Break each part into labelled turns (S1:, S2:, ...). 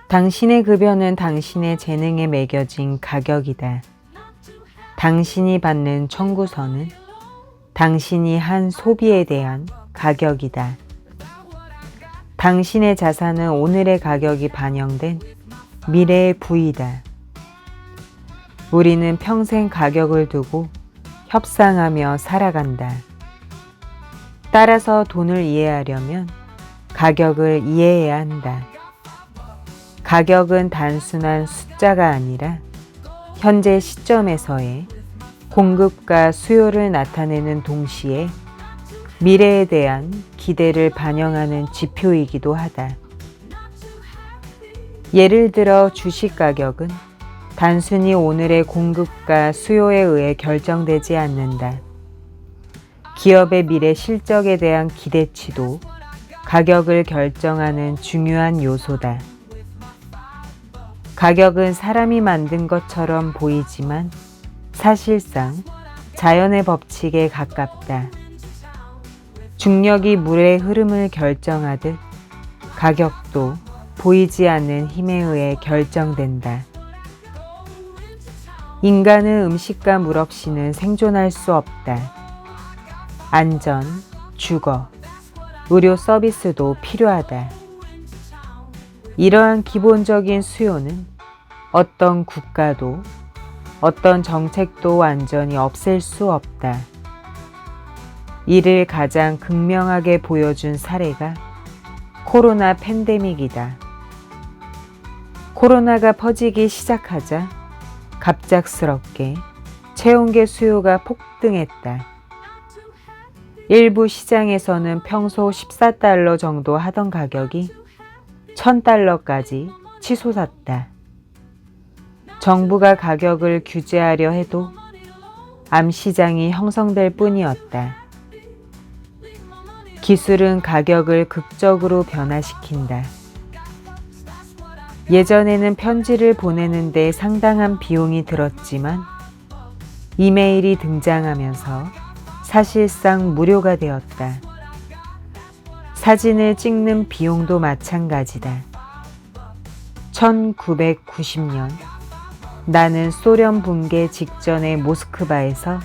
S1: 당신의 급여는 당신의 재능에 매겨진 가격이다. 당신이 받는 청구서는 당신이 한 소비에 대한 가격이다. 당신의 자산은 오늘의 가격이 반영된 미래의 부이다. 우리는 평생 가격을 두고 협상하며 살아간다. 따라서 돈을 이해하려면 가격을 이해해야 한다. 가격은 단순한 숫자가 아니라 현재 시점에서의 공급과 수요를 나타내는 동시에 미래에 대한 기대를 반영하는 지표이기도 하다. 예를 들어 주식 가격은 단순히 오늘의 공급과 수요에 의해 결정되지 않는다. 기업의 미래 실적에 대한 기대치도 가격을 결정하는 중요한 요소다. 가격은 사람이 만든 것처럼 보이지만 사실상 자연의 법칙에 가깝다. 중력이 물의 흐름을 결정하듯 가격도 보이지 않는 힘에 의해 결정된다. 인간은 음식과 물 없이는 생존할 수 없다. 안전, 주거, 의료 서비스도 필요하다. 이러한 기본적인 수요는 어떤 국가도 어떤 정책도 완전히 없앨 수 없다. 이를 가장 극명하게 보여준 사례가 코로나 팬데믹이다. 코로나가 퍼지기 시작하자 갑작스럽게 체온계 수요가 폭등했다. 일부 시장에서는 평소 14달러 정도 하던 가격이 1000달러까지 치솟았다. 정부가 가격을 규제하려 해도 암시장이 형성될 뿐이었다. 기술은 가격을 극적으로 변화시킨다. 예전에는 편지를 보내는데 상당한 비용이 들었지만 이메일이 등장하면서 사실상 무료가 되었다. 사진을 찍는 비용도 마찬가지다. 1990년 나는 소련 붕괴 직전의 모스크바에서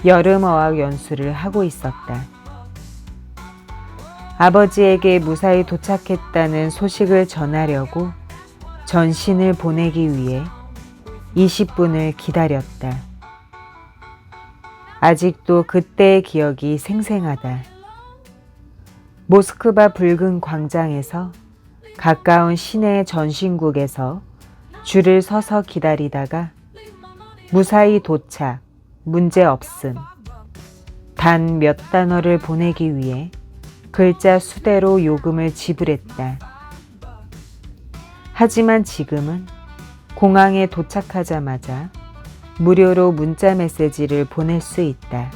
S1: 여름어학 연수를 하고 있었다. 아버지에게 무사히 도착했다는 소식을 전하려고 전신을 보내기 위해 20분을 기다렸다. 아직도 그때의 기억이 생생하다. 모스크바 붉은 광장에서 가까운 시내의 전신국에서 줄을 서서 기다리다가 무사히 도착, 문제 없음, 단 몇 단어를 보내기 위해 글자 수대로 요금을 지불했다. 하지만 지금은 공항에 도착하자마자 무료로 문자 메시지를 보낼 수 있다.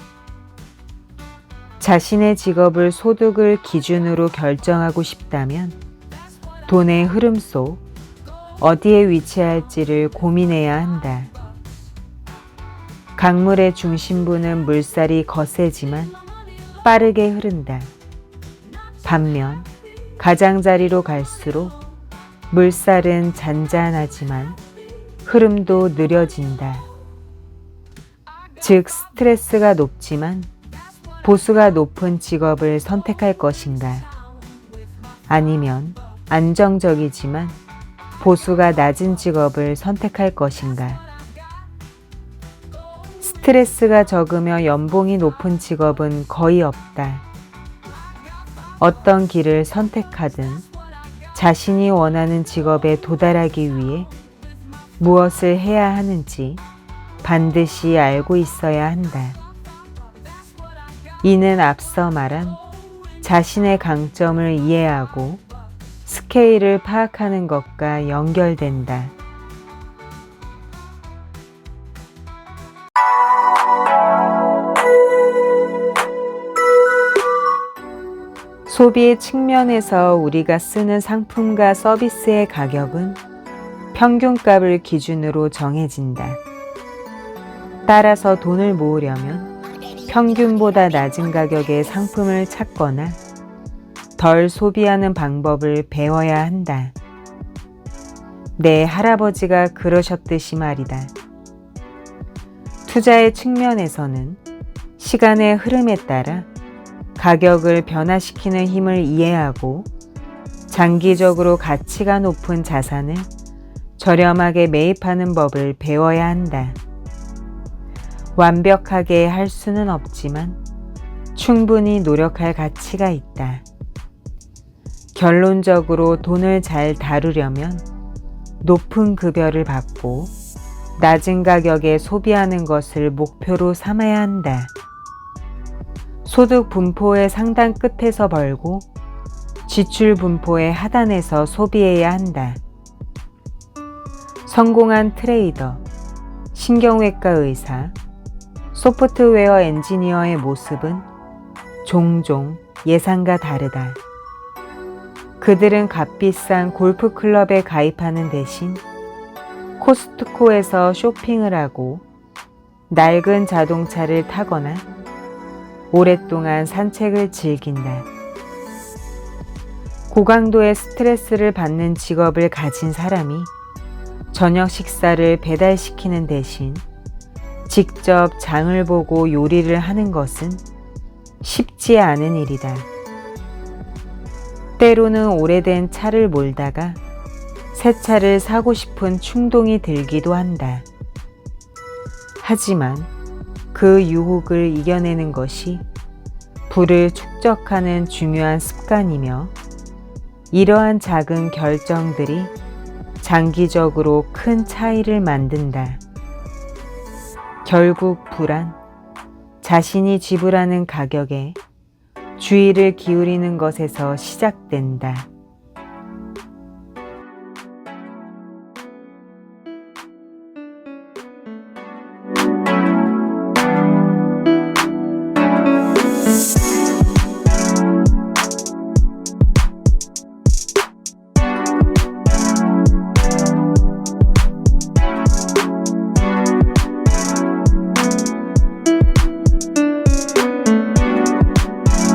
S1: 자신의 직업을 소득을 기준으로 결정하고 싶다면 돈의 흐름 속 어디에 위치할지를 고민해야 한다. 강물의 중심부는 물살이 거세지만 빠르게 흐른다. 반면 가장자리로 갈수록 물살은 잔잔하지만 흐름도 느려진다. 즉 스트레스가 높지만 보수가 높은 직업을 선택할 것인가? 아니면 안정적이지만 보수가 낮은 직업을 선택할 것인가? 스트레스가 적으며 연봉이 높은 직업은 거의 없다. 어떤 길을 선택하든 자신이 원하는 직업에 도달하기 위해 무엇을 해야 하는지 반드시 알고 있어야 한다. 이는 앞서 말한 자신의 강점을 이해하고 스케일을 파악하는 것과 연결된다. 소비의 측면에서 우리가 쓰는 상품과 서비스의 가격은 평균값을 기준으로 정해진다. 따라서 돈을 모으려면 평균보다 낮은 가격의 상품을 찾거나 덜 소비하는 방법을 배워야 한다. 내 할아버지가 그러셨듯이 말이다. 투자의 측면에서는 시간의 흐름에 따라 가격을 변화시키는 힘을 이해하고 장기적으로 가치가 높은 자산을 저렴하게 매입하는 법을 배워야 한다. 완벽하게 할 수는 없지만 충분히 노력할 가치가 있다. 결론적으로 돈을 잘 다루려면 높은 급여를 받고 낮은 가격에 소비하는 것을 목표로 삼아야 한다. 소득 분포의 상단 끝에서 벌고 지출 분포의 하단에서 소비해야 한다. 성공한 트레이더, 신경외과 의사, 소프트웨어 엔지니어의 모습은 종종 예상과 다르다. 그들은 값비싼 골프클럽에 가입하는 대신 코스트코에서 쇼핑을 하고 낡은 자동차를 타거나 오랫동안 산책을 즐긴다. 고강도의 스트레스를 받는 직업을 가진 사람이 저녁 식사를 배달시키는 대신 직접 장을 보고 요리를 하는 것은 쉽지 않은 일이다. 때로는 오래된 차를 몰다가 새 차를 사고 싶은 충동이 들기도 한다. 하지만 그 유혹을 이겨내는 것이 부를 축적하는 중요한 습관이며 이러한 작은 결정들이 장기적으로 큰 차이를 만든다. 결국 불안, 자신이 지불하는 가격에 주의를 기울이는 것에서 시작된다.